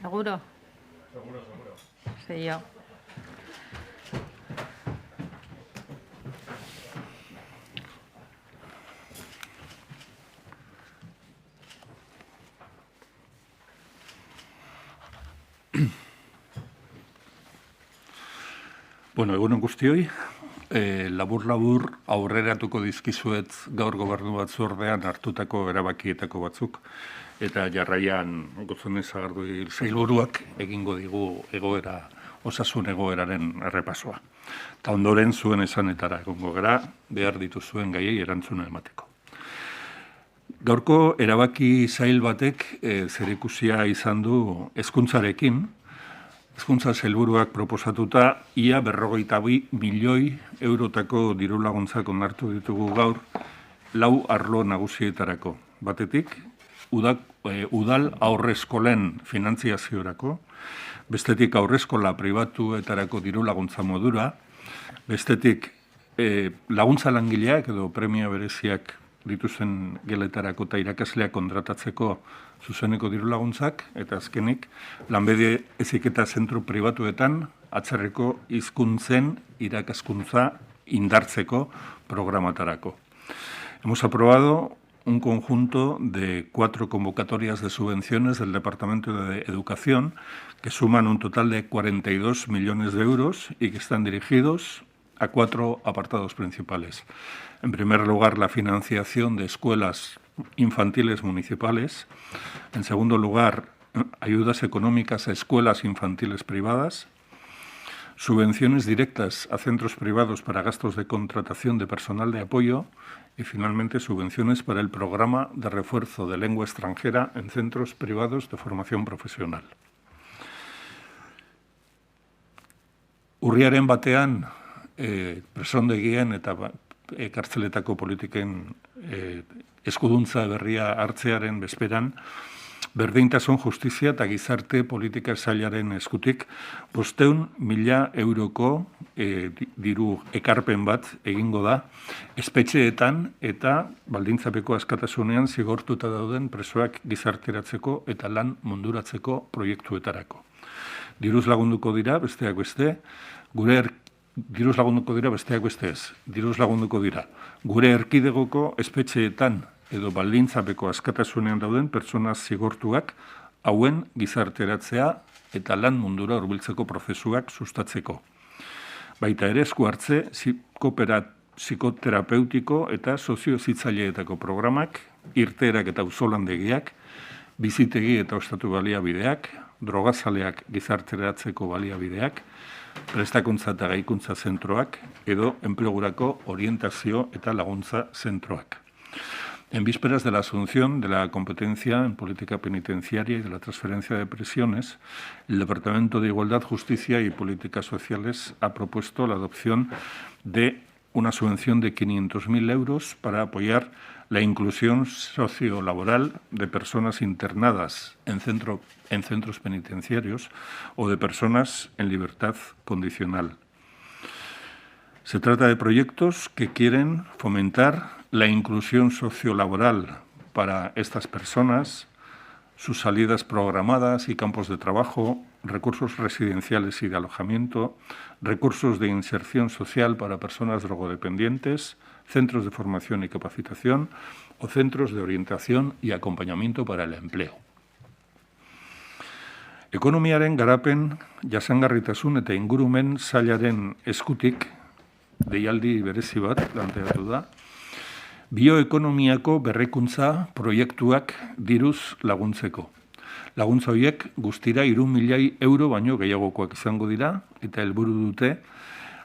¿Seguro? Seguro. Sí, yo. Bueno, egunon guztioi, labur-labur aurreratuko dizkizuet gaur gobernu batzordean hartutako erabakietako batzuk, eta jarraian Gotzone Sagardui sailburuak egingo digu osasun egoeraren errepasoa. Ta ondoren zuen esanetara egongo gara, behar dituzuen gaiei erantzuna emateko. Gaurko erabaki zail batek zerikusia izan du hezkuntzarekin. Hezkuntza sailburuak proposatuta ia 52 milioi eurotako diru laguntzak onartu ditugu gaur 4 arlo nagusietarako. Batetik, udal aurreskolen finantziaziorako, bestetik aurreskola pribatuetarako diru laguntza modura, bestetik laguntza langileak edo premia bereziak dituzen geletarako eta irakasleak kontratatzeko zuzeneko diru laguntzak, eta azkenik, lanbide heziketa zentro pribatuetan atzerriko hizkuntzen irakaskuntza indartzeko programatarako. Hemos aprobado un conjunto de 4 convocatorias de subvenciones del Departamento de Educación que suman un total de 42 millones de euros y que están dirigidos a 4 apartados principales. En primer lugar, la financiación de escuelas infantiles municipales. En segundo lugar, ayudas económicas a escuelas infantiles privadas. Subvenciones directas a centros privados para gastos de contratación de personal de apoyo. Y finalmente, subvenciones para el programa de refuerzo de lengua extranjera en centros privados de formación profesional. Urriaren batean, presondegien eta kartzeletako politiken eskuduntza berria hartzearen bezperan, berdintasun justizia eta gizarte politika sailaren eskutik 500.000 euroko diru ekarpen bat egingo da espetxeetan eta baldintzapeko askatasunean zigortuta dauden presoak gizarteratzeko eta lan munduratzeko proiektuetarako. Diruz lagunduko dira, besteak beste, diruz lagunduko dira, gure erkidegoko espetxeetan edo baldintzapeko askatasunean dauden pertsona zigortuak hauen gizarteratzea eta lan mundura hurbiltzeko prozesuak sustatzeko. Baita ere esku hartze psikoterapeutiko eta soziohezitzaileetako programak, irteerak eta auzolandegiak, bizitegi eta ostatu baliabideak, drogazaleak gizarteratzeko baliabideak, prestakuntza eta gaikuntza zentroak edo enplegurako orientazio eta laguntza zentroak. En vísperas de la asunción de la competencia en política penitenciaria y de la transferencia de prisiones, el Departamento de Igualdad, Justicia y Políticas Sociales ha propuesto la adopción de una subvención de 500.000 euros para apoyar la inclusión sociolaboral de personas internadas en centros penitenciarios o de personas en libertad condicional. Se trata de proyectos que quieren fomentar la inclusión sociolaboral para estas personas, sus salidas programadas y campos de trabajo, recursos residenciales y de alojamiento, recursos de inserción social para personas drogodependientes, centros de formación y capacitación o centros de orientación y acompañamiento para el empleo. Ekonomiaren garapen, jasangarritasun eta ingurumen sailaren eskutik, deialdi berezi bat planteatu da, bioekonomiako berrikuntza proiektuak diruz laguntzeko. Laguntza horiek guztira 3.000.000 euro baino gehiagokoak izango dira eta helburu dute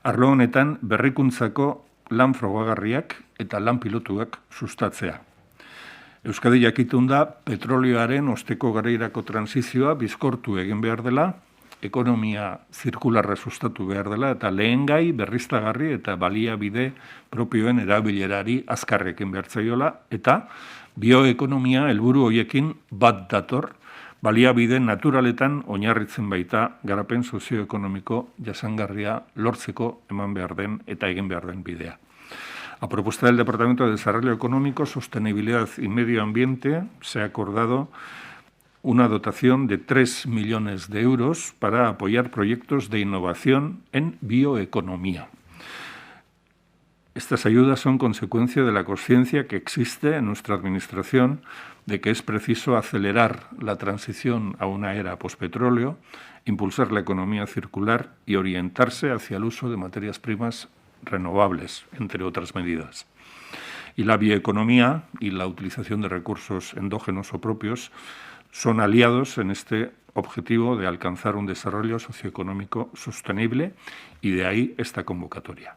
arlo honetan berrikuntzako lan frogagarriak eta lan pilotuak sustatzea. Euskadi jakitun da petrolioaren osteko garairako transizioa bizkortu egin behar dela, ekonomia zirkularra sustatu behar dela eta lehengai berriztagarri eta baliabide propioen erabilerari azkarrekin behar zaiola eta bioekonomia helburu horiekin bat dator, baliabide naturaletan oinarritzen baita garapen sozioekonomiko jasangarria lortzeko eman behar den eta egin behar den bidea. A propuesta del Departamento de Desarrollo Económico, Sostenibilidad y Medio Ambiente se ha acordado una dotación de 3 millones de euros para apoyar proyectos de innovación en bioeconomía. Estas ayudas son consecuencia de la conciencia que existe en nuestra Administración de que es preciso acelerar la transición a una era pospetróleo, impulsar la economía circular y orientarse hacia el uso de materias primas renovables, entre otras medidas. Y la bioeconomía y la utilización de recursos endógenos o propios son aliados en este objetivo de alcanzar un desarrollo socioeconómico sostenible, y de ahí esta convocatoria.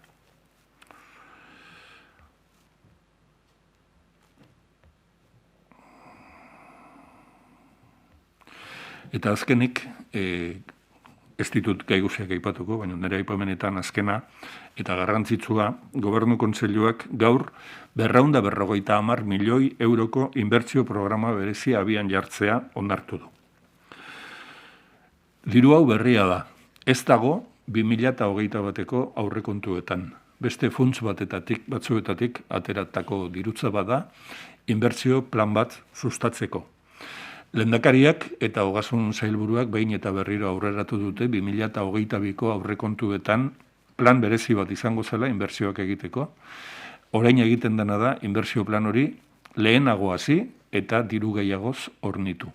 Eta azkenik, ez ditut gai guztiak aipatuko, baina nire aipamenetan azkena eta garrantzitsua, Gobernu Kontseiluak gaur 250 milioi euroko inbertsio programa berezia abian jartzea onartu du. Diru hau berria da, ez dago 2021ko aurrekontuetan. Beste funts batzuetatik ateratako dirutza bada, inbertsio plan bat sustatzeko. Lehendakariak eta Ogasun Sailburuak behin eta berriro aurreratu dute 2022ko aurrekontuetan plan berezi bat izango zela inbertsioak egiteko. Orain egiten dena da inbertsio plan hori lehenago hasi eta diru gehiagoz hornitu.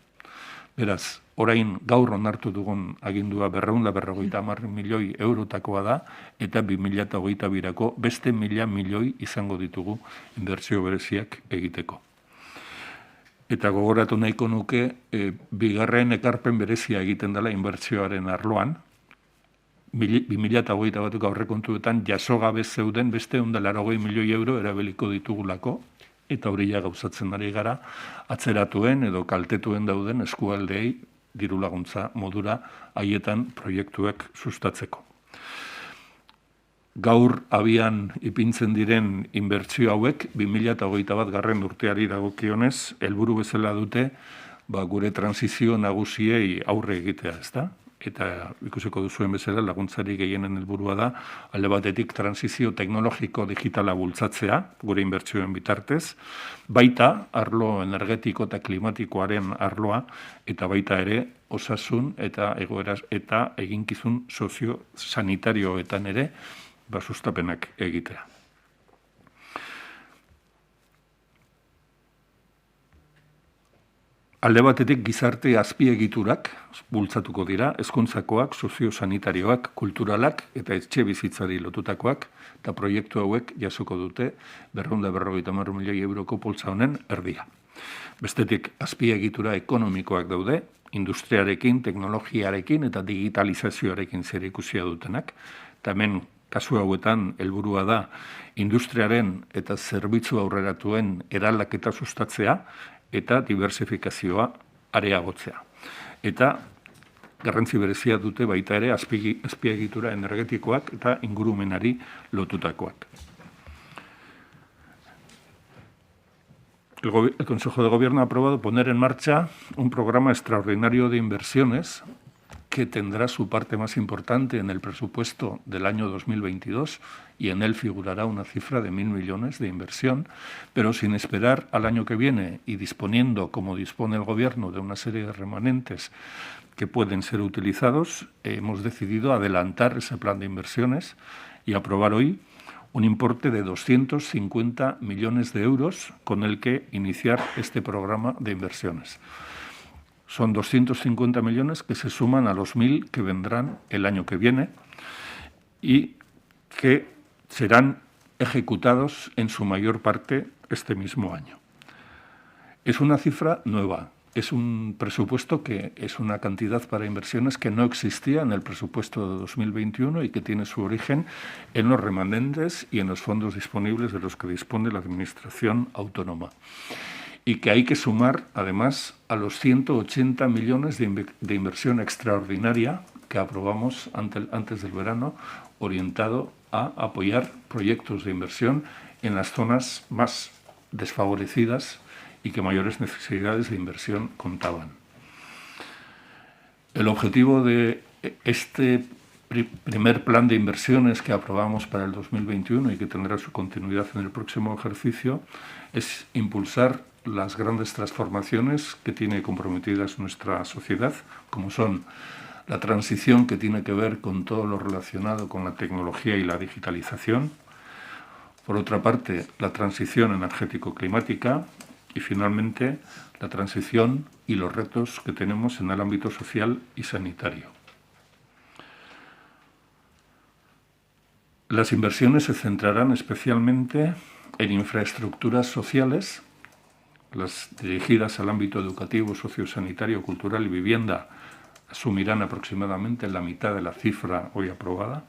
Beraz, orain gaur onartu dugun agindua 250 milioi eurotakoa da, eta 2022ko beste 1000 milioi izango ditugu inbertsio bereziak egiteko. Eta gogoratu nahiko nuke, bigarren ekarpen berezia egiten dela inbertsioaren arloan, 2021ko aurrekontuetan jaso gabe zeuden beste 180 milioi euro erabiliko ditugulako, eta hori ja gauzatzen ari gara, atzeratuen edo kaltetuen dauden eskualdeei diru laguntza modura haietan proiektuak sustatzeko. Gaur abian ipintzen diren inbertsio hauek 2021 urteari dagokionez helburu bezala dute gure transizio nagusiei aurre egitea, ezta? Eta ikusiko duzuen bezala laguntzari gehienen helburua da alde batetik transizio teknologiko digitala bultzatzea gure inbertsioen bitartez, baita arlo energetiko eta klimatikoaren arloa, eta baita ere osasun eta egoera eta eginkizun sozio-sanitarioetan ere sustapenak egitea. Alde batetik gizarte azpiegiturak bultzatuko dira, hezkuntzakoak, sozio-sanitarioak, kulturalak eta etxe bizitzari lotutakoak, eta proiektu hauek jasoko dute 250 milioi euroko poltsa honen erdia. Bestetik azpiegitura ekonomikoak daude, industriarekin, teknologiarekin eta digitalizazioarekin zerikusia dutenak, eta hemen kasu hauetan helburua da industriaren eta zerbitzu aurreratuen eraldaketa sustatzea eta diversifikazioa areagotzea. Eta garrantzi berezia dute baita ere azpiegitura energetikoak eta ingurumenari lotutakoak. El Consejo de Gobierno ha aprobado poner en marcha un programa extraordinario de inversiones que tendrá su parte más importante en el presupuesto del año 2022 y en él figurará una cifra de 1.000 millones de inversión, pero sin esperar al año que viene y disponiendo, como dispone el Gobierno, de una serie de remanentes que pueden ser utilizados, hemos decidido adelantar ese plan de inversiones y aprobar hoy un importe de 250 millones de euros con el que iniciar este programa de inversiones. Son 250 millones que se suman a los 1.000 que vendrán el año que viene y que serán ejecutados en su mayor parte este mismo año. Es una cifra nueva, es un presupuesto que es una cantidad para inversiones que no existía en el presupuesto de 2021 y que tiene su origen en los remanentes y en los fondos disponibles de los que dispone la Administración autónoma. Y que hay que sumar, además, a los 180 millones de inversión extraordinaria que aprobamos antes del verano, orientado a apoyar proyectos de inversión en las zonas más desfavorecidas y que mayores necesidades de inversión contaban. El objetivo de este primer plan de inversiones que aprobamos para el 2021 y que tendrá su continuidad en el próximo ejercicio es impulsar las grandes transformaciones que tiene comprometidas nuestra sociedad, como son la transición que tiene que ver con todo lo relacionado con la tecnología y la digitalización, por otra parte, la transición energético-climática y, finalmente, la transición y los retos que tenemos en el ámbito social y sanitario. Las inversiones se centrarán especialmente en infraestructuras sociales, las dirigidas al ámbito educativo, sociosanitario, cultural y vivienda asumirán aproximadamente la mitad de la cifra hoy aprobada.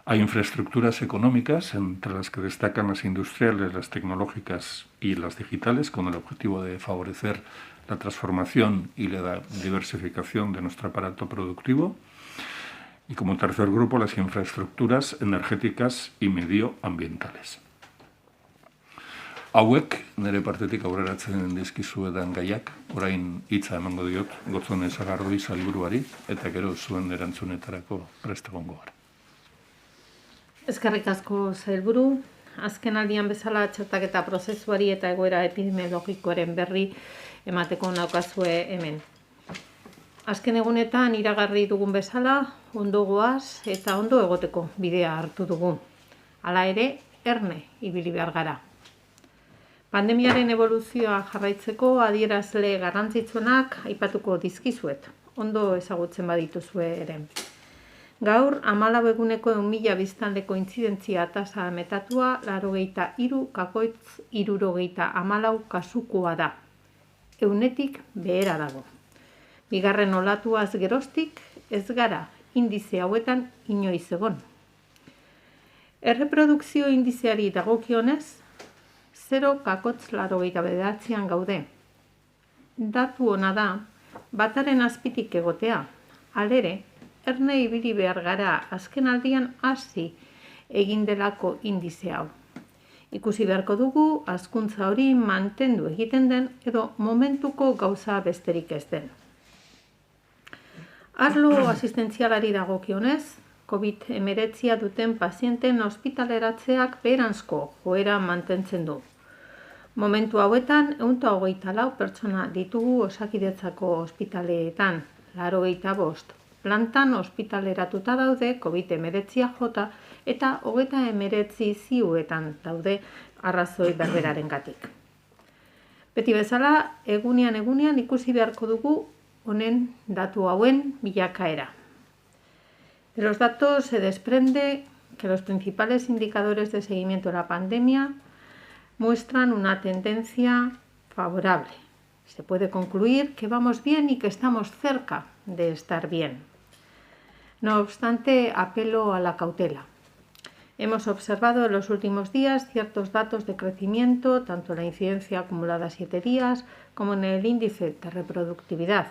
Hay infraestructuras económicas, entre las que destacan las industriales, las tecnológicas y las digitales, con el objetivo de favorecer la transformación y la diversificación de nuestro aparato productivo. Y como tercer grupo, las infraestructuras energéticas y medioambientales. Hauek, nire partetik aurreratzen dizkizuedan gaiak, orain hitza emango diot Gotzone Sagardui sailburuari, eta gero zuen erantzunetarako prest egongo gara. Eskerrik asko sailburu, azken aldian bezala txertaketa prozesuari eta egoera epidemiologikoaren berri emateko naukazue hemen. Azken egunetan iragarri dugun bezala, ondo goaz eta ondo egoteko bidea hartu dugu. Hala ere, erne ibili behar gara. Pandemiaren evoluzioa jarraitzeko adierazle garrantzitsuenak aipatuko dizkizuet, ondo ezagutzen badituzue ere. Gaur, 14 eguneko 1.000 biztanleko intzidentzia tasa metatua 83,74 kasukoa da. Ehunetik behera dago. Bigarren olatuaz geroztik ez gara indize hauetan inoiz egon. Erreprodukzio indizeari dagokionez, 0,89an gaude. Datu ona da, bataren azpitik egotea, halere, erne ibili behar gara azken aldian hasi egin delako indize hau. Ikusi beharko dugu, hazkuntza hori mantendu egiten den edo momentuko gauza besterik ez den. Arlo asistentzialari dagokionez, COVID-19 duten pazienten ospitaleratzeak beheranzko joera mantentzen du. Momentu hauetan, 124 pertsona ditugu Osakidetzako ospitaleetan, 85 plantan ospitaleratuta daude COVID-19 jota eta 39 ziuetan daude arrazoi berberarengatik. Beti bezala, egunean ikusi beharko dugu honen datu hauen bilakaera. De los datos se desprende que los principales indicadores de seguimiento de la pandemia muestran una tendencia favorable. Se puede concluir que vamos bien y que estamos cerca de estar bien. No obstante, apelo a la cautela. Hemos observado en los últimos días ciertos datos de crecimiento, tanto en la incidencia acumulada a 7 días como en el índice de reproductividad.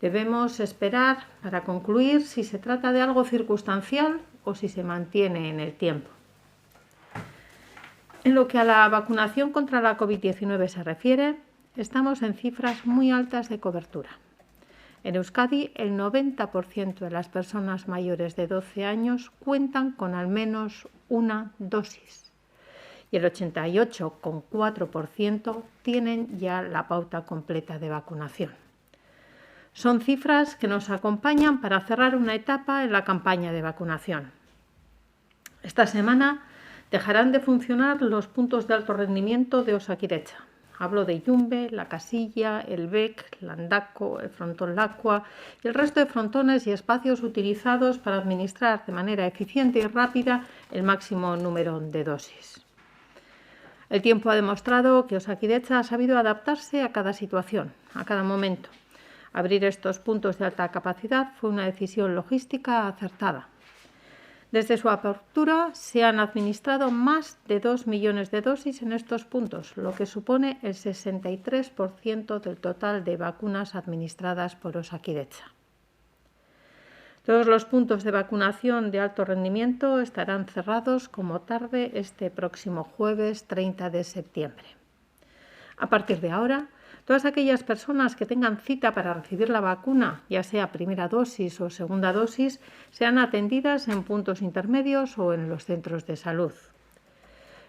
Debemos esperar para concluir si se trata de algo circunstancial o si se mantiene en el tiempo. En lo que a la vacunación contra la COVID-19 se refiere, estamos en cifras muy altas de cobertura. En Euskadi, el 90% de las personas mayores de 12 años cuentan con al menos una dosis y el 88,4% tienen ya la pauta completa de vacunación. Son cifras que nos acompañan para cerrar una etapa en la campaña de vacunación. Esta semana dejarán de funcionar los puntos de alto rendimiento de Osakidetza. Hablo de Yumbe, La Casilla, el BEC, Landako, el Frontón Lacua y el resto de frontones y espacios utilizados para administrar de manera eficiente y rápida el máximo número de dosis. El tiempo ha demostrado que Osakidetza ha sabido adaptarse a cada situación, a cada momento. Abrir estos puntos de alta capacidad fue una decisión logística acertada. Desde su apertura se han administrado más de 2 millones de dosis en estos puntos, lo que supone el 63% del total de vacunas administradas por Osakidetza. Todos los puntos de vacunación de alto rendimiento estarán cerrados como tarde este próximo jueves 30 de septiembre. A partir de ahora, Todas aquellas personas que tengan cita para recibir la vacuna, ya sea primera dosis o segunda dosis, sean atendidas en puntos intermedios o en los centros de salud.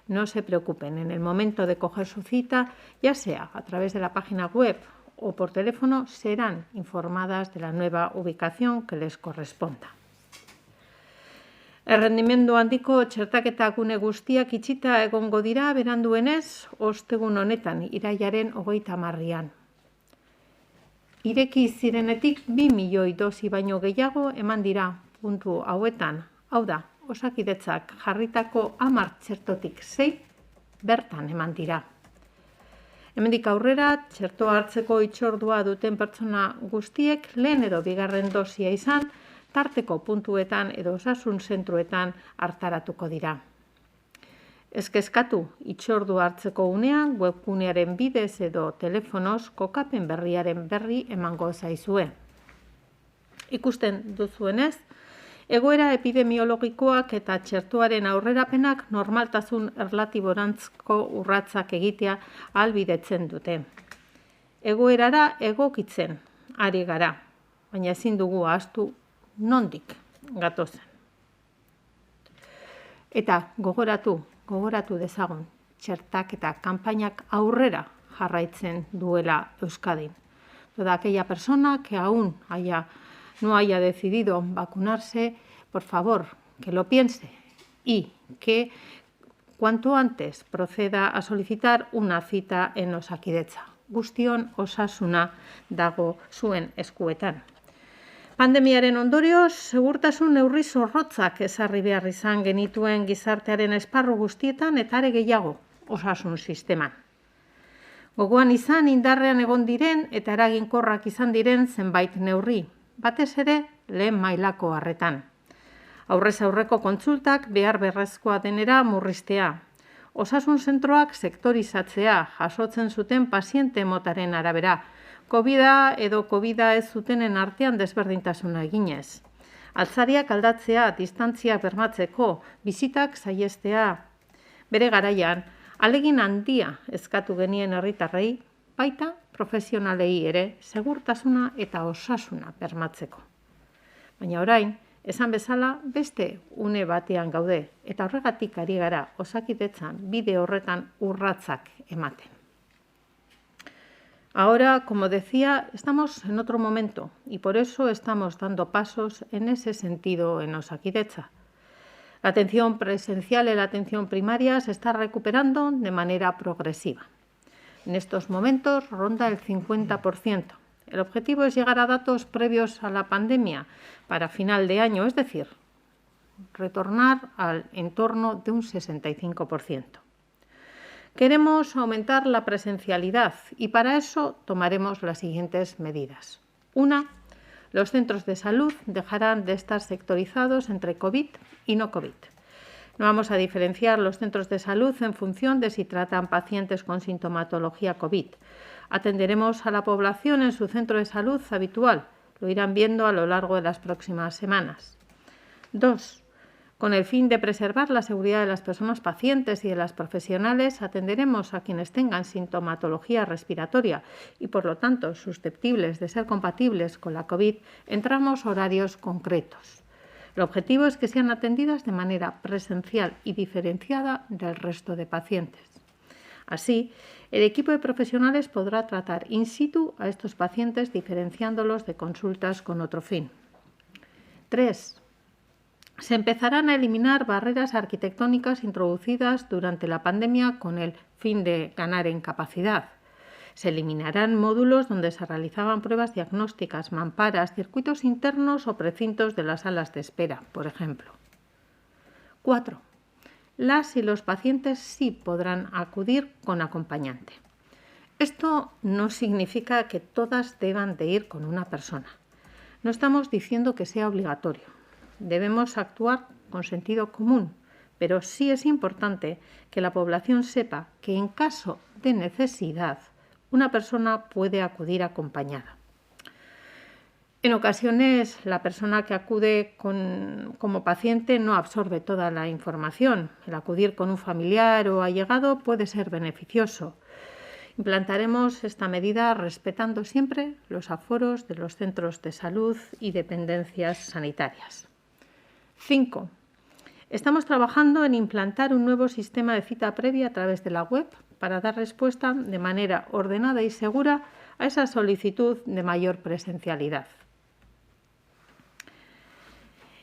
No se preocupen, en el momento de coger su cita, ya sea a través de la página web o por teléfono, serán informadas de la nueva ubicación que les corresponda. Errendimendu handiko txertaketa gune guztiak itxita egongo dira beranduenez ostegun honetan irailaren 30. Ireki zirenetik 2 milioi dosi baino gehiago eman dira puntu hauetan. Hau da, Osakidetzak jarritako 10 txertotik 6 bertan eman dira. Hemendik aurrera, txertoa hartzeko hitzordua duten pertsona guztiek lehen edo bigarren dosia izan, tarteko puntuetan edo osasun zentruetan hartaratuko dira. Ez kezkatu, hitzordua hartzeko unean, webgunearen bidez edo telefonoz kokapen berriaren berri emango zaizue. Ikusten duzuenez, egoera epidemiologikoak eta txertoaren aurrerapenak normaltasun erlatiborantzko urratsak egitea ahalbidetzen dute. Egoerara egokitzen ari gara, baina ezin dugu ahaztu nondik gatozen. Eta gogoratu dezagun, txertaketa kanpainak aurrera jarraitzen duela Euskadin. Toda aquella persona que aún no haya decidido vacunarse, por favor, que lo piense y que cuanto antes proceda a solicitar una cita en Osakidetza. Guztion osasuna dago zuen eskuetan. Pandemiaren ondorioz, segurtasun neurri zorrotzak ezarri behar izan genituen gizartearen esparru guztietan eta are gehiago osasun sisteman. Gogoan izan indarrean egon diren eta eraginkorrak izan diren zenbait neurri, batez ere lehen mailako arretan. Aurrez aurreko kontsultak behar beharrezkoa denera murriztea. Osasun zentroak sektorizatzea jasotzen zuten paziente motaren arabera, COVID-a edo COVID-a ez zutenen artean desberdintasuna eginez. Altzariak aldatzea, distantzia bermatzeko, bizitak saihestea. Bere garaian, ahalegin handia eskatu genien herritarrei, baita profesionalei ere segurtasuna eta osasuna bermatzeko. Baina orain, esan bezala beste une batean gaude, eta horregatik ari gara Osakidetzan bide horretan urratsak ematen. Ahora, como decía, estamos en otro momento y por eso estamos dando pasos en ese sentido en Osakidetza. La atención presencial y la atención primaria se está recuperando de manera progresiva. En estos momentos ronda el 50%. El objetivo es llegar a datos previos a la pandemia para final de año, es decir, retornar al entorno de un 65%. Queremos aumentar la presencialidad y para eso tomaremos las siguientes medidas. 1. Los centros de salud dejarán de estar sectorizados entre COVID y no COVID. No vamos a diferenciar los centros de salud en función de si tratan pacientes con sintomatología COVID. Atenderemos a la población en su centro de salud habitual. Lo irán viendo a lo largo de las próximas semanas. 2. Con el fin de preservar la seguridad de las personas pacientes y de las profesionales, atenderemos a quienes tengan sintomatología respiratoria y, por lo tanto, susceptibles de ser compatibles con la COVID en tramos horarios concretos. El objetivo es que sean atendidas de manera presencial y diferenciada del resto de pacientes. Así, el equipo de profesionales podrá tratar in situ a estos pacientes diferenciándolos de consultas con otro fin. 3. Se empezarán a eliminar barreras arquitectónicas introducidas durante la pandemia con el fin de ganar en capacidad. Se eliminarán módulos donde se realizaban pruebas diagnósticas, mamparas, circuitos internos o precintos de las salas de espera, por ejemplo. 4. Las y los pacientes sí podrán acudir con acompañante. Esto no significa que todas deban de ir con una persona. No estamos diciendo que sea obligatorio. Debemos actuar con sentido común, pero sí es importante que la población sepa que en caso de necesidad una persona puede acudir acompañada. En ocasiones, la persona que acude como paciente no absorbe toda la información. El acudir con un familiar o allegado puede ser beneficioso. Implantaremos esta medida respetando siempre los aforos de los centros de salud y dependencias sanitarias. 5. Estamos trabajando en implantar un nuevo sistema de cita previa a través de la web para dar respuesta de manera ordenada y segura a esa solicitud de mayor presencialidad.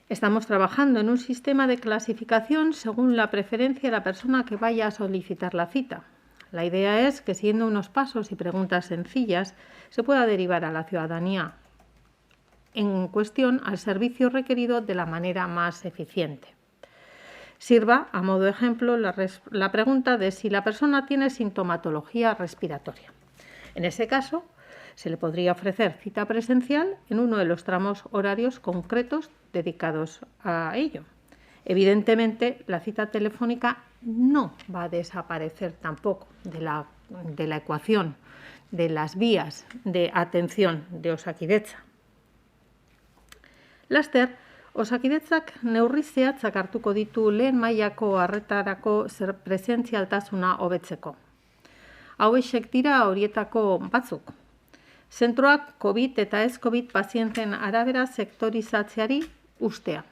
Estamos trabajando en un sistema de clasificación según la preferencia de la persona que vaya a solicitar la cita. La idea es que, siguiendo unos pasos y preguntas sencillas, se pueda derivar a la ciudadanía en cuestión al servicio requerido de la manera más eficiente. Sirva, a modo de ejemplo, la pregunta de si la persona tiene sintomatología respiratoria. En ese caso, se le podría ofrecer cita presencial en uno de los tramos horarios concretos dedicados a ello. Evidentemente, la cita telefónica no va a desaparecer tampoco de la ecuación de las vías de atención de Osakidetza. Laster, Osakidetzak neurri zehatzak hartuko ditu lehen mailako arretarako presentzialtasuna hobetzeko. Hauexek dira horietako batzuk. Zentroak COVID eta ez-COVID pazienten arabera sektorizatzeari ustea.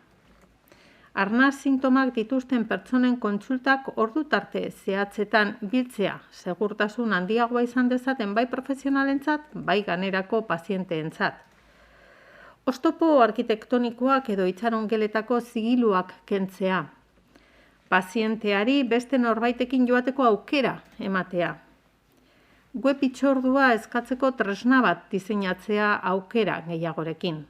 Arnaz sintomak dituzten pertsonen kontsultak ordu tarte zehatzetan biltzea segurtasun handiagoa izan dezaten bai profesionalentzat, bai ganerako pazienteentzat. Oztopo arkitektonikoak edo itxarongeletako zigiluak kentzea. Pazienteari beste norbaitekin joateko aukera ematea. Web hitzordua eskatzeko tresna bat diseinatzea aukera gehiagorekin.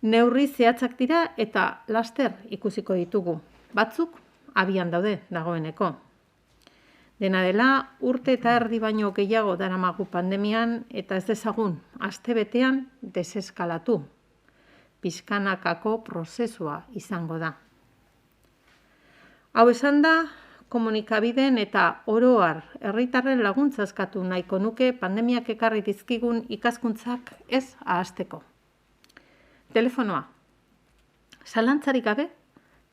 Neurri zehatzak dira eta laster ikusiko ditugu. Batzuk abian daude dagoeneko. Dena dela, urte eta erdi baino gehiago daramagu pandemian eta ez dezagun astebetean deseskalatu. Pixkanakako prozesua izango da. Hau esan da, komunikabideen eta oro har herritarren laguntza eskatu nahiko nuke pandemiak ekarri dizkigun ikaskuntzak ez ahazteko. Telefonoa. Zalantzarik gabe,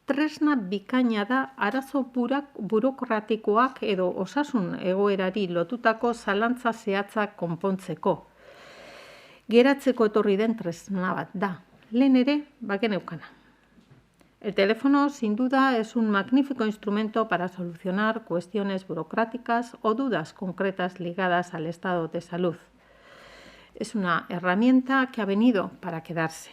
tresna bikaina da arazo burokratikoak edo osasun egoerari lotutako zalantza zehatzak konpontzeko. Geratzeko etorri den tresna bat da, lehen ere bageneukana. El teléfono, sin duda, es un magnífico instrumento para solucionar cuestiones burocráticas o dudas concretas ligadas al estado de salud. Es una herramienta que ha venido para quedarse.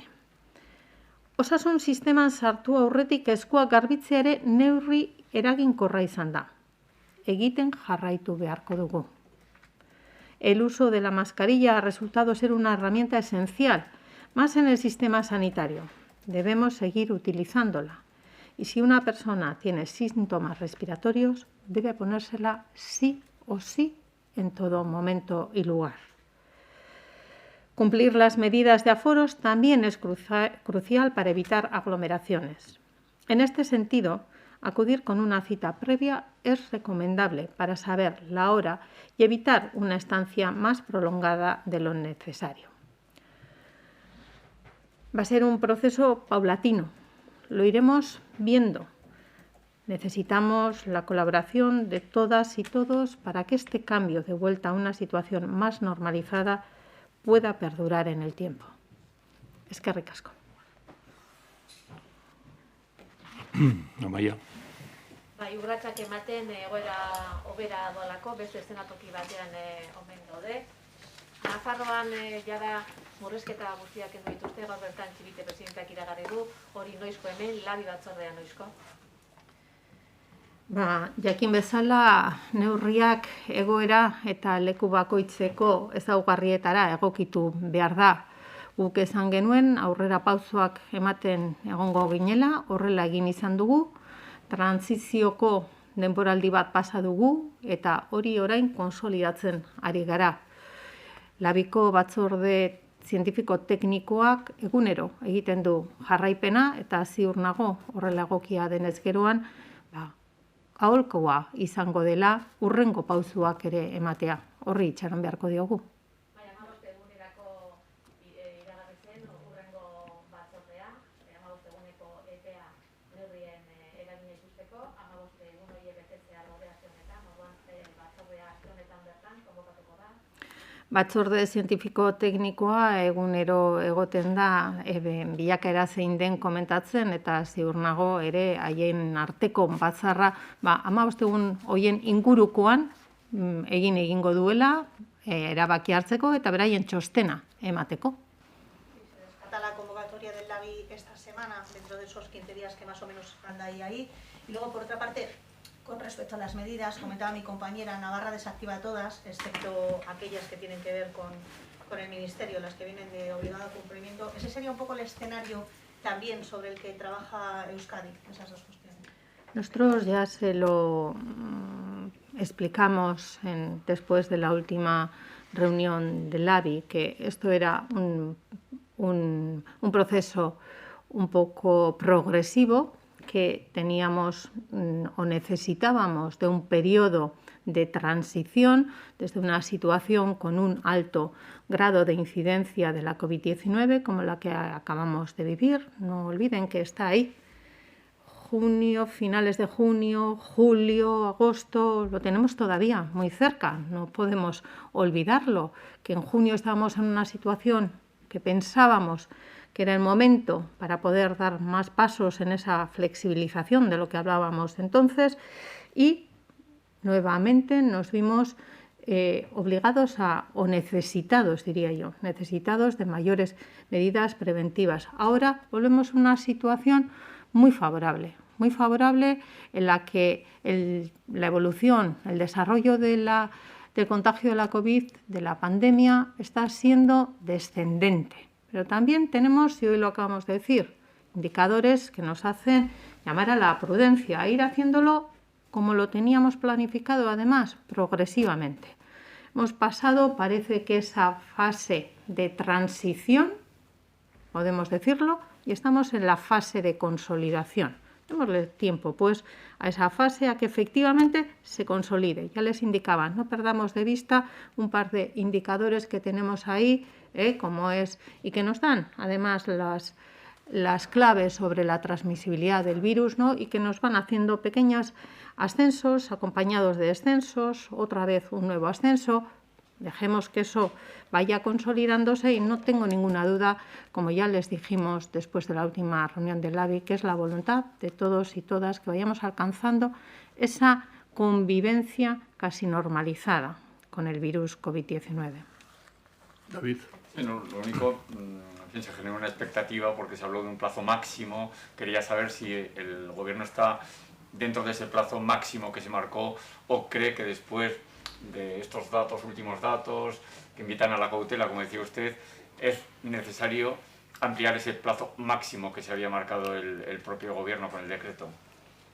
Osasun sisteman sartu aurretik eskuak garbitzea ere neurri eraginkorra izan da. Egiten jarraitu beharko dugu. El uso de la mascarilla ha resultado ser una herramienta esencial, más en el sistema sanitario. Debemos seguir utilizándola. Y si una persona tiene síntomas respiratorios, debe ponérsela sí o sí en todo momento y lugar. Cumplir las medidas de aforos también es crucial para evitar aglomeraciones. En este sentido, acudir con una cita previa es recomendable para saber la hora y evitar una estancia más prolongada de lo necesario. Va a ser un proceso paulatino, lo iremos viendo. Necesitamos la colaboración de todas y todos para que este cambio de vuelta a una situación más normalizada pueda perdurar en el tiempo. Eskerrik asko. Amaia. Bai, urratsak ematen egoera hobera doalako, beste eszenatoki batean omen daude. Nafarroan jada murrizketa guztiak kendu dituzte, gaur bertan Txibite presidenteak iragarri du, hori noizko hemen, labi batzordea noizko? Jakin bezala neurriak egoera eta leku bakoitzeko ezaugarrietara egokitu behar da. Guk esan genuen aurrera pausoak ematen egongo ginela, horrela egin izan dugu, trantsizioko denboraldi bat pasa dugu eta hori orain konsolidatzen ari gara. Labiko batzorde zientifiko teknikoak egunero egiten du jarraipena eta ziur nago horrela egokia denez geroan, aholkoa izango dela hurrengo pausuak ere ematea. Horri itxaron beharko diogu. Bai, 15 egunerako iragarri zen hurrengo batzordea, 15 eguneko epea neurrien eragina ikusteko, 15 egun horiek betetzea daude aste honetan, orduan batzordea aste Batzorde zientifiko teknikoa egunero egoten da bilakaera zein den komentatzen eta ziur nago ere haien arteko batzarra 15 egun hoien ingurukoan egingo duela erabaki hartzeko eta beraien txostena emateko. Se descarta la convocatoria del LABI esta semana, dentro de esos 15 días que más o menos anda ahí. Y luego, por otra parte, con respecto a las medidas, comentaba mi compañera, Navarra desactiva todas, excepto aquellas que tienen que ver con el Ministerio, las que vienen de obligado cumplimiento. Ese sería un poco el escenario también sobre el que trabaja Euskadi, esas dos cuestiones. Nosotros ya se lo explicamos después de la última reunión del LABI, que esto era un proceso un poco progresivo, que teníamos o necesitábamos de un periodo de transición desde una situación con un alto grado de incidencia de la COVID-19 como la que acabamos de vivir. No olviden que está ahí. Junio, finales de junio, julio, agosto, lo tenemos todavía muy cerca, no podemos olvidarlo, que en junio estábamos en una situación que pensábamos que era el momento para poder dar más pasos en esa flexibilización de lo que hablábamos entonces y nuevamente nos vimos obligados o necesitados, diría yo, necesitados de mayores medidas preventivas. Ahora volvemos a una situación muy favorable en la que la evolución, el desarrollo del contagio de la COVID, de la pandemia, está siendo descendente. Pero también tenemos, y hoy lo acabamos de decir, indicadores que nos hacen llamar a la prudencia, a ir haciéndolo como lo teníamos planificado, además, progresivamente. Hemos pasado, parece que esa fase de transición, podemos decirlo, y estamos en la fase de consolidación. Démosle tiempo, pues, a esa fase a que efectivamente se consolide. Ya les indicaba, no perdamos de vista un par de indicadores que tenemos ahí, como es, y que nos dan, además, las claves sobre la transmisibilidad del virus, ¿no? Y que nos van haciendo pequeños ascensos, acompañados de descensos, otra vez un nuevo ascenso. Dejemos que eso vaya consolidándose y no tengo ninguna duda, como ya les dijimos después de la última reunión del LABI, que es la voluntad de todos y todas que vayamos alcanzando esa convivencia casi normalizada con el virus COVID-19. David. Bueno, lo único, se generó una expectativa porque se habló de un plazo máximo. Quería saber si el Gobierno está dentro de ese plazo máximo que se marcó o cree que después de estos datos, últimos datos, que invitan a la cautela, como decía usted, es necesario ampliar ese plazo máximo que se había marcado el propio Gobierno con el decreto.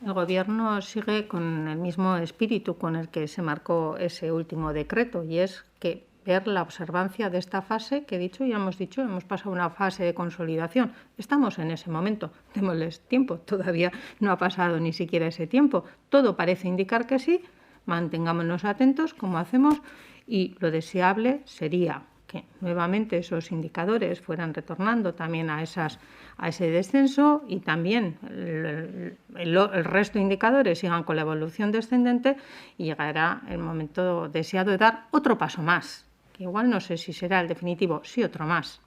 El Gobierno sigue con el mismo espíritu con el que se marcó ese último decreto, y es que ver la observancia de esta fase que ya hemos dicho, hemos pasado una fase de consolidación. Estamos en ese momento, démosles tiempo, todavía no ha pasado ni siquiera ese tiempo. Todo parece indicar que sí, mantengámonos atentos como hacemos y lo deseable sería que nuevamente esos indicadores fueran retornando también a ese descenso y también el resto de indicadores sigan con la evolución descendente y llegará el momento deseado de dar otro paso más, que igual no sé si será el definitivo, sí otro más.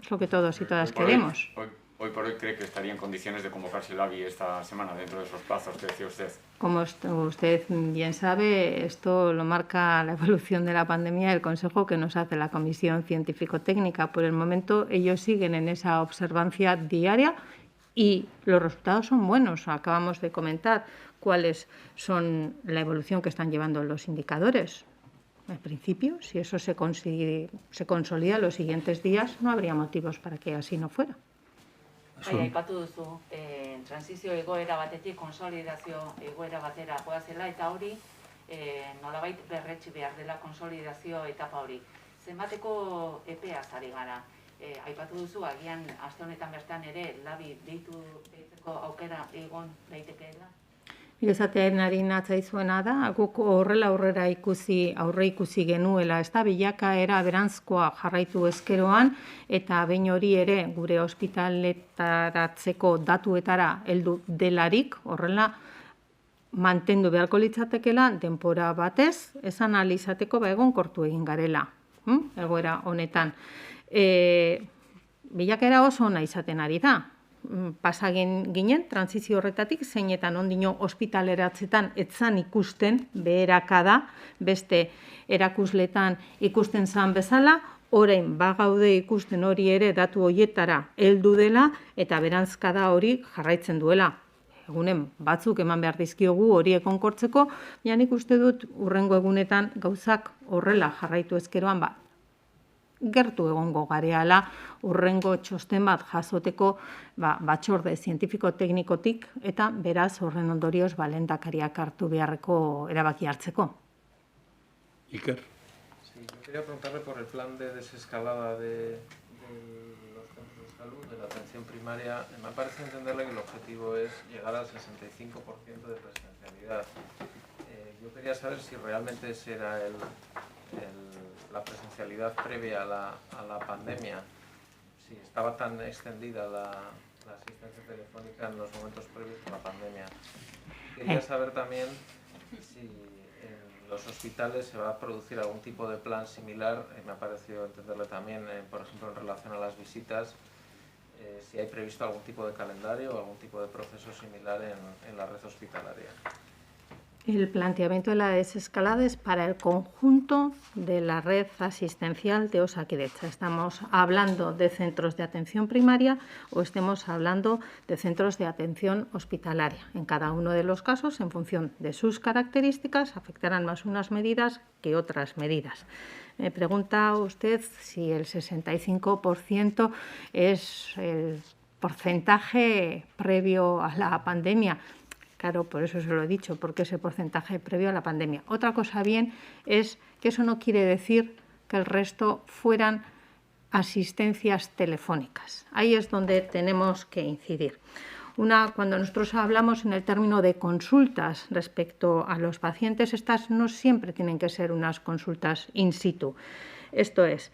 Es lo que todos y todas queremos. Hoy por hoy cree que estaría en condiciones de convocarse el LABI esta semana dentro de esos plazos que decía usted. Como usted bien sabe, esto lo marca la evolución de la pandemia, el consejo que nos hace la Comisión Científico-Técnica. Por el momento ellos siguen en esa observancia diaria y los resultados son buenos. Acabamos de comentar cuáles son la evolución que están llevando los indicadores. En principio, si eso se consolida los siguientes días, no habría motivos para que así no fuera. Aipatu duzu, transizio egoera batetik konsolidazio egoera batera goazela eta hori nolabait berretsi behar dela konsolidazio etapa hori. Zenbateko epeaz ari gara? Aipatu duzu, agian aste honetan bertan ere LABI deitzeko aukera egon daitekeela? Esaten ari natzaizuena da, guk horrela aurre ikusi genuela, ez da bilakaera berantzkoa jarraitu ezkeroan, eta behin hori ere gure ospitaletaratzeko datuetara heldu delarik, horrela mantendu beharko litzatekela denbora batez, esan ahal izateko egonkortu egin garela. egoera honetan. Bilakaera oso ona izaten ari da. Pasa ginen, transizio horretatik, zeinetan ondino ospitaleratzetan etzan ikusten beherakada, beste erakusletan ikusten zan bezala, orain bagaude ikusten hori ere datu horietara heldu dela eta beranzkada hori jarraitzen duela. Egunen batzuk eman behar dizkiogu hori ekonkortzeko, baina nik uste dut urrengo egunetan gauzak horrela jarraitu ezkeroan, gertu egongo gareala urrengo txosten bat jasoteko batzorde zientifiko-teknikotik eta beraz horren ondorioz lehendakariak hartu beharreko erabaki hartzeko. Iker. Sí, yo quería preguntarle por el plan de desescalada de los centros de salud, de la atención primaria. Me parece entenderle que el objetivo es llegar al 65% de presencialidad. Yo quería saber si realmente ese era la presencialidad previa a la pandemia, si estaba tan extendida la asistencia telefónica en los momentos previos a la pandemia. Quería saber también si en los hospitales se va a producir algún tipo de plan similar, me ha parecido entenderle también, por ejemplo, en relación a las visitas, si hay previsto algún tipo de calendario o algún tipo de proceso similar en la red hospitalaria. El planteamiento de la desescalada es para el conjunto de la red asistencial de Osakidetza. Estamos hablando de centros de atención primaria o estemos hablando de centros de atención hospitalaria. En cada uno de los casos, en función de sus características, afectarán más unas medidas que otras medidas. Me pregunta usted si el 65% es el porcentaje previo a la pandemia. Claro, por eso se lo he dicho, porque ese porcentaje previo a la pandemia. Otra cosa bien es que eso no quiere decir que el resto fueran asistencias telefónicas. Ahí es donde tenemos que incidir. Cuando nosotros hablamos en el término de consultas respecto a los pacientes, estas no siempre tienen que ser unas consultas in situ. Esto es,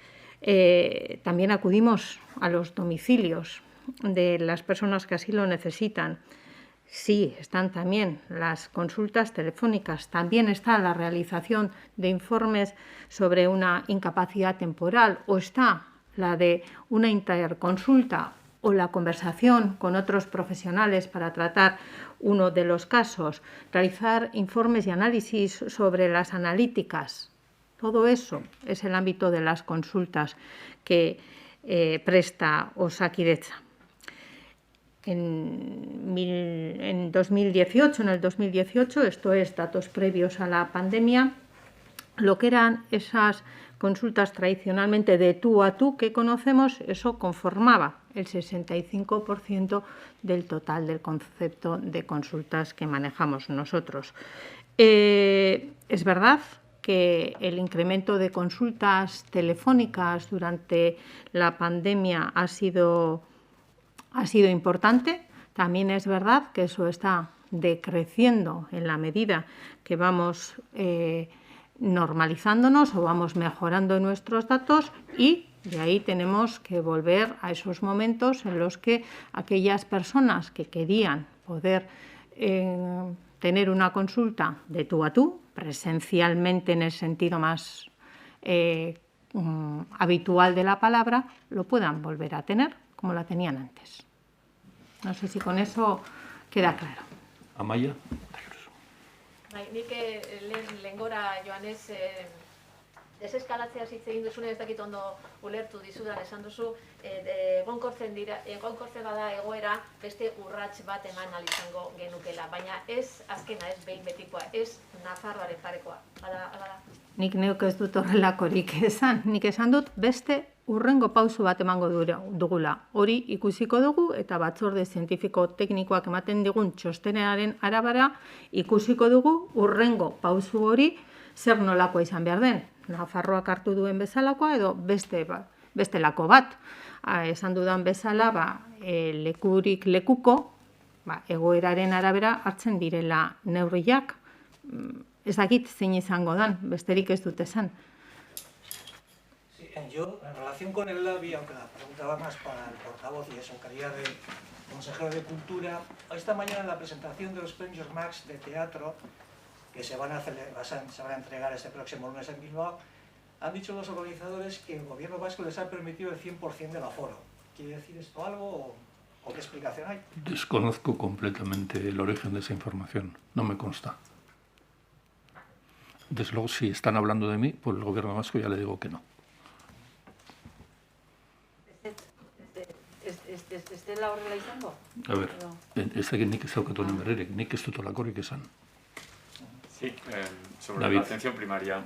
también acudimos a los domicilios de las personas que así lo necesitan. Sí, están también las consultas telefónicas, también está la realización de informes sobre una incapacidad temporal o está la de una interconsulta o la conversación con otros profesionales para tratar uno de los casos, realizar informes y análisis sobre las analíticas. Todo eso es el ámbito de las consultas que presta Osakidetza. En el 2018, esto es datos previos a la pandemia, lo que eran esas consultas tradicionalmente de tú a tú que conocemos, eso conformaba el 65% del total del concepto de consultas que manejamos nosotros. Es verdad que el incremento de consultas telefónicas durante la pandemia ha sido importante. También es verdad que eso está decreciendo en la medida que vamos normalizándonos o vamos mejorando nuestros datos y de ahí tenemos que volver a esos momentos en los que aquellas personas que querían poder tener una consulta de tú a tú, presencialmente en el sentido más habitual de la palabra, lo puedan volver a tener como la tenían antes. No sé si con eso queda claro. Amaia? Bai, nik lehengora joanez deseskalatzea hitz egin duzune, ez dakit ondo ulertu dizudan esan duzu, egonkortzen bada egoera beste urrats bat eman ahal izango genukela, baina ez azkena, ez behin betikoa, ez Nafarroaren parekoa. Hala. Nik neuk ez dut horrelakorik esan. Nik esan dut beste urrengo pauso bat emango dugula. Hori ikusiko dugu eta batzorde zientifiko teknikoak ematen digun txostenaren arabera ikusiko dugu urrengo pauso hori zer nolakoa izan behar den. Nafarroak hartu duen bezalakoa edo bestelako bat. Esan dudan bezala, lekurik lekuko, egoeraren arabera hartzen direla neurriak. Ez dakit zein izango dan, besterik ez dut esan. Yo, en relación con el LABI, aunque la pregunta va más para el portavoz y eso, en calidad de consejero de Cultura, esta mañana en la presentación de los premios Max de teatro, que se van a entregar este próximo lunes en Bilbao, han dicho los organizadores que el gobierno vasco les ha permitido el 100% del aforo. ¿Quiere decir esto algo o qué explicación hay? Desconozco completamente el origen de esa información, no me consta. Desde luego, si están hablando de mí, por el gobierno vasco ya le digo que no. Ez dela horrela izango? A ver, ez dakit nik ez daukat honen berririk, nik ez dut olakorik esan. Sí, sobre David. la atención primaria,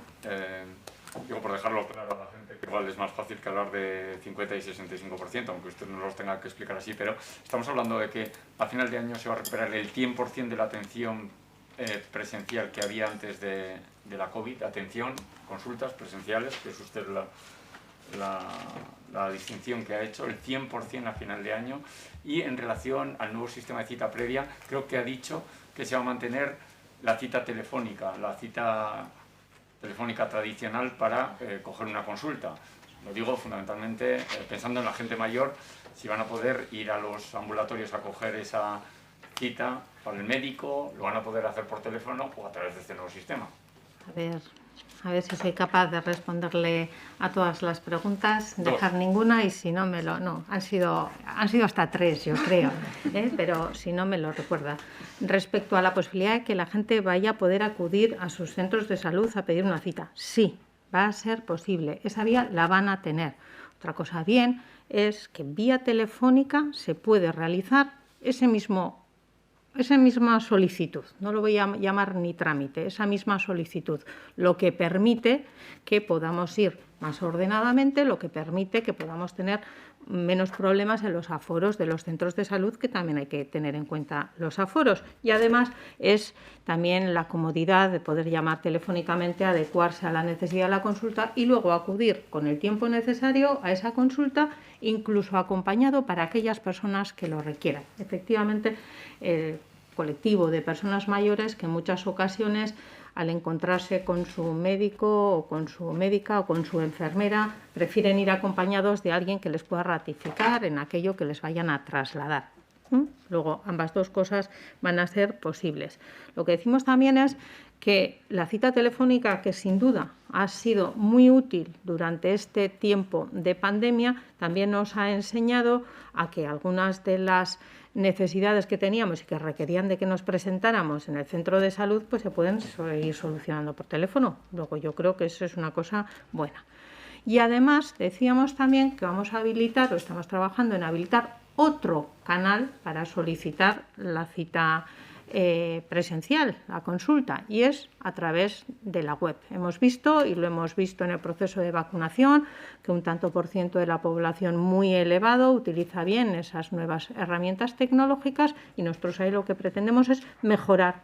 digo por dejarlo claro a la gente, que igual es más fácil que hablar de 50 y 65%, aunque usted no los tenga que explicar así, pero estamos hablando de que a final de año se va a recuperar el 100% de la atención presencial que había antes de la COVID, atención, consultas presenciales, que es usted la distinción que ha hecho, el 100% a final de año, y en relación al nuevo sistema de cita previa, creo que ha dicho que se va a mantener la cita telefónica tradicional para coger una consulta. Lo digo fundamentalmente pensando en la gente mayor, si van a poder ir a los ambulatorios a coger esa cita para el médico, lo van a poder hacer por teléfono o a través de este nuevo sistema. A ver si soy capaz de responderle a todas las preguntas, dejar ninguna, y si no me lo... No, han sido hasta 3, yo creo, pero si no me lo recuerda. Respecto a la posibilidad de que la gente vaya a poder acudir a sus centros de salud a pedir una cita, sí, va a ser posible. Esa vía la van a tener. Otra cosa bien es que vía telefónica se puede realizar esa misma solicitud, no lo voy a llamar ni trámite, esa misma solicitud, lo que permite que podamos ir más ordenadamente, lo que permite que podamos tener menos problemas en los aforos de los centros de salud, que también hay que tener en cuenta los aforos. Y además es también la comodidad de poder llamar telefónicamente, adecuarse a la necesidad de la consulta y luego acudir con el tiempo necesario a esa consulta, incluso acompañado para aquellas personas que lo requieran. Efectivamente, el colectivo de personas mayores que en muchas ocasiones, al encontrarse con su médico o con su médica o con su enfermera, prefieren ir acompañados de alguien que les pueda ratificar en aquello que les vayan a trasladar. Luego, ambas dos cosas van a ser posibles. Lo que decimos también es que la cita telefónica, que sin duda ha sido muy útil durante este tiempo de pandemia, también nos ha enseñado a que algunas de las necesidades que teníamos y que requerían de que nos presentáramos en el centro de salud, pues se pueden ir solucionando por teléfono. Luego yo creo que eso es una cosa buena. Y además decíamos también que vamos a habilitar, o estamos trabajando en habilitar, otro canal para solicitar la cita presencial, la consulta, y es a través de la web. Hemos visto, y lo hemos visto en el proceso de vacunación, que un tanto por ciento de la población muy elevado utiliza bien esas nuevas herramientas tecnológicas, y nosotros ahí lo que pretendemos es mejorar,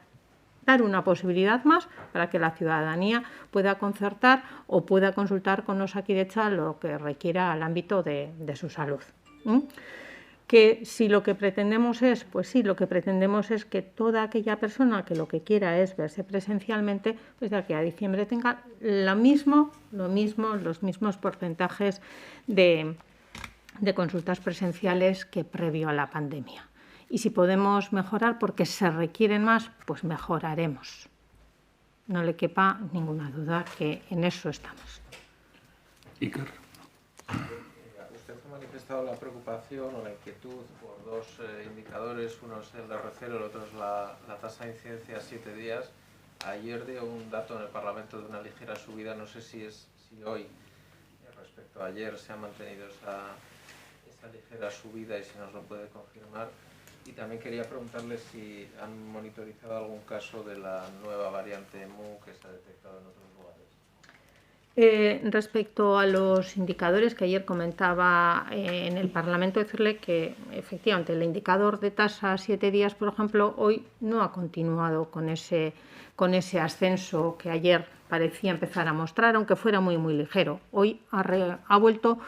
dar una posibilidad más para que la ciudadanía pueda concertar o pueda consultar con Osakidetza lo que requiera al ámbito de su salud. Que si lo que pretendemos es, pues sí, lo que pretendemos es que toda aquella persona que lo que quiera es verse presencialmente, pues de aquí a diciembre tenga los mismos porcentajes de consultas presenciales que previo a la pandemia. Y si podemos mejorar porque se requieren más, pues mejoraremos. No le quepa ninguna duda que en eso estamos. Iker. Usted ha manifestado la preocupación o la inquietud por dos indicadores, uno es el R0, el otro es la tasa de incidencia a 7 días. Ayer dio un dato en el Parlamento de una ligera subida, no sé si hoy, respecto a ayer, se ha mantenido esa ligera subida y si nos lo puede confirmar. Y también quería preguntarle si han monitorizado algún caso de la nueva variante MU que se ha detectado en otros lugares. Respecto a los indicadores que ayer comentaba en el Parlamento, decirle que efectivamente el indicador de tasa a 7 días, por ejemplo, hoy no ha continuado con ese ascenso que ayer parecía empezar a mostrar, aunque fuera muy, muy ligero. Hoy ha vuelto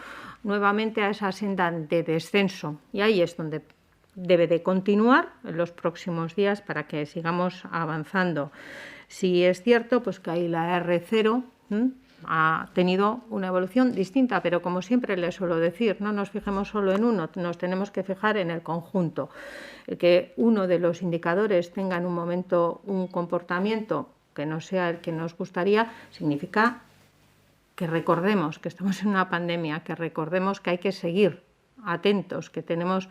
nuevamente a esa senda de descenso, y ahí es donde debe de continuar en los próximos días para que sigamos avanzando. Si es cierto, pues que ahí la R0 ha tenido una evolución distinta, pero como siempre le suelo decir, no nos fijemos solo en uno, nos tenemos que fijar en el conjunto. El que uno de los indicadores tenga en un momento un comportamiento que no sea el que nos gustaría, significa que recordemos que estamos en una pandemia, que recordemos que hay que seguir atentos, que tenemos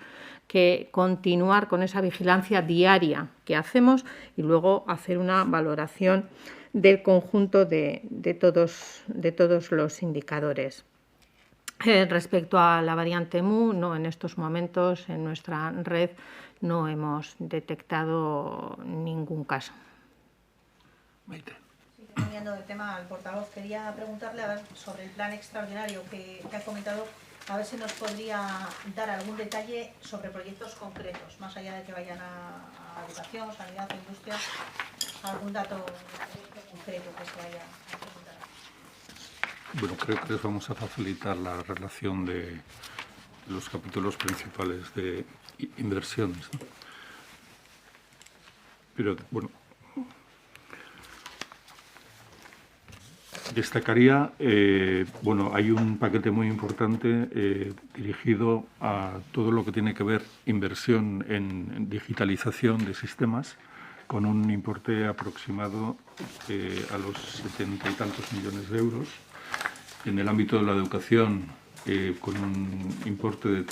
que continuar con esa vigilancia diaria que hacemos y luego hacer una valoración del conjunto de todos los indicadores. Respecto a la variante MU, no, en estos momentos en nuestra red no hemos detectado ningún caso. Sí, cambiando de tema al portavoz, quería preguntarle a ver, sobre el plan extraordinario que ha comentado, a ver si nos podría dar algún detalle sobre proyectos concretos, más allá de que vayan a educación, sanidad o industria, algún dato concreto que se haya a presentar. Bueno, creo que les vamos a facilitar la relación de los capítulos principales de inversiones, ¿no? Pero, bueno, destacaría, bueno, hay un paquete muy importante dirigido a todo lo que tiene que ver inversión en digitalización de sistemas, con un importe aproximado a los 70 y tantos millones de euros. En el ámbito de la educación, con un importe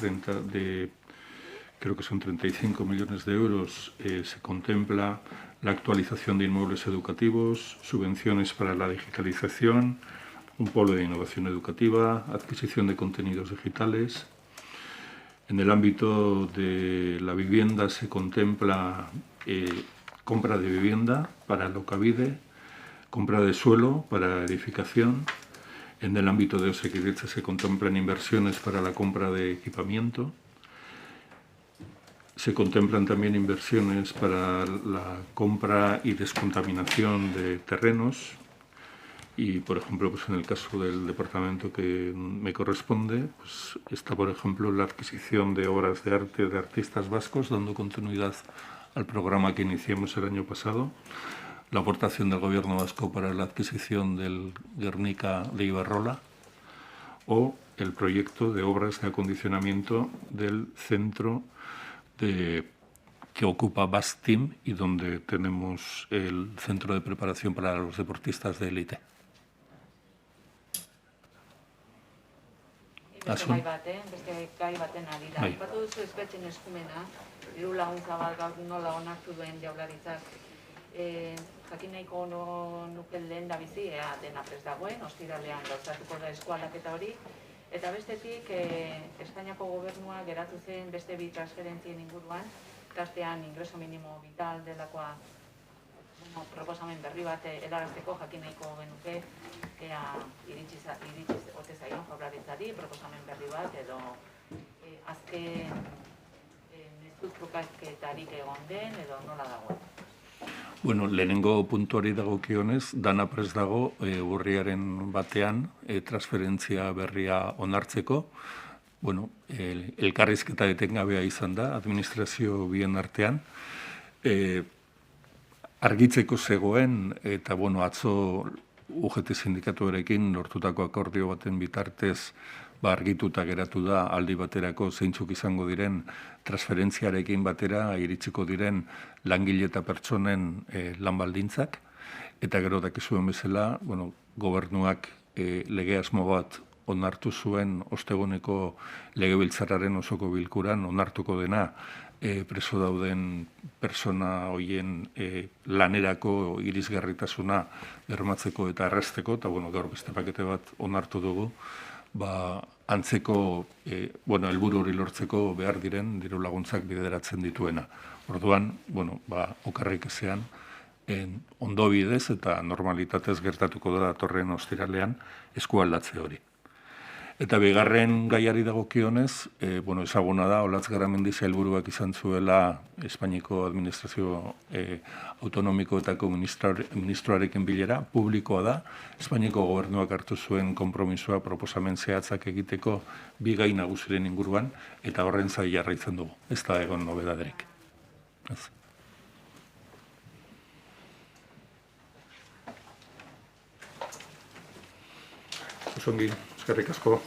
creo que son 35 millones de euros, se contempla la actualización de inmuebles educativos, subvenciones para la digitalización, un polo de innovación educativa, adquisición de contenidos digitales. En el ámbito de la vivienda se contempla compra de vivienda para Alokabide, compra de suelo para edificación. En el ámbito de Osakidetza se contemplan inversiones para la compra de equipamiento. Se contemplan también inversiones para la compra y descontaminación de terrenos. Y, por ejemplo, pues en el caso del departamento que me corresponde, pues está, por ejemplo, la adquisición de obras de arte de artistas vascos, dando continuidad al programa que iniciamos el año pasado. La aportación del Gobierno vasco para la adquisición del Guernica de Ibarrola o el proyecto de obras de acondicionamiento del centro que ocupa Bastim y donde tenemos el centro de preparación para los deportistas de élite. Beste gai baten ari da. Aipatu duzu espetxeen eskumena, diru laguntza bat gaur nola onartu duen Jaurlaritzak. Jakin nahiko nuke lehen da bizi, dena prest dagoen, ostiralean gauzatuko da eskualdaketa hori. Eta bestetik, Espainiako gobernua geratu zen beste bi transferentzien inguruan, tartean ingreso minimo vital delakoa proposamen berri bat helarazteko jakin nahiko genuke iritsi ote zaion Jaurlaritzari proposamen berri bat edo azken mezu trukaketarik egon den edo nola dagoen. Bueno, lehenengo puntuari dagokionez, dana prest dago urriaren batean transferentzia berria onartzeko. Bueno, elkarrizketa etengabea izan da, administrazio bien artean. Argitzeko zegoen, eta bueno, atzo UGT sindikatuarekin lortutako akordio baten bitartez argituta geratu da aldi baterako zeintzuk izango diren transferentziarekin batera iritsiko diren langile eta pertsonen lan baldintzak. Eta gero dakizuen bezala, bueno, gobernuak lege asmo bat onartu zuen osteguneko legebiltzarraren osoko bilkuran onartuko dena preso dauden persona hoien lanerako irisgarritasuna bermatzeko eta errazteko, eta bueno, gaur beste pakete bat onartu dugu, antzeko helburu hori lortzeko behar diren diru laguntzak bideratzen dituena. Orduan, okarrik ezean, ondo bidez eta normalitatez gertatuko da datorren ostiralean eskualdatze hori. Eta bigarren gaiari dagokionez, ezaguna da, Olatz Garamendi sailburuak izan zuela Espainiako Administrazio Autonomikoetako ministroarekin bilera, publikoa da, Espainiako gobernuak hartu zuen konpromisoa proposamen zehatzak egiteko bi gai nagusiren inguruan, eta horren zai jarraitzen dugu, ez da egon nobedaderik. Osongi, eskerrik asko.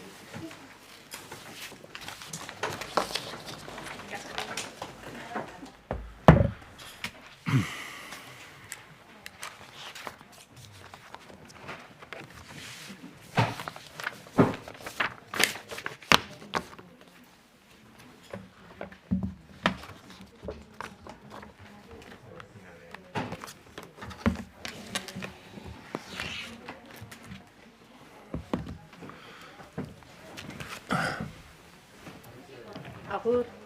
Agur.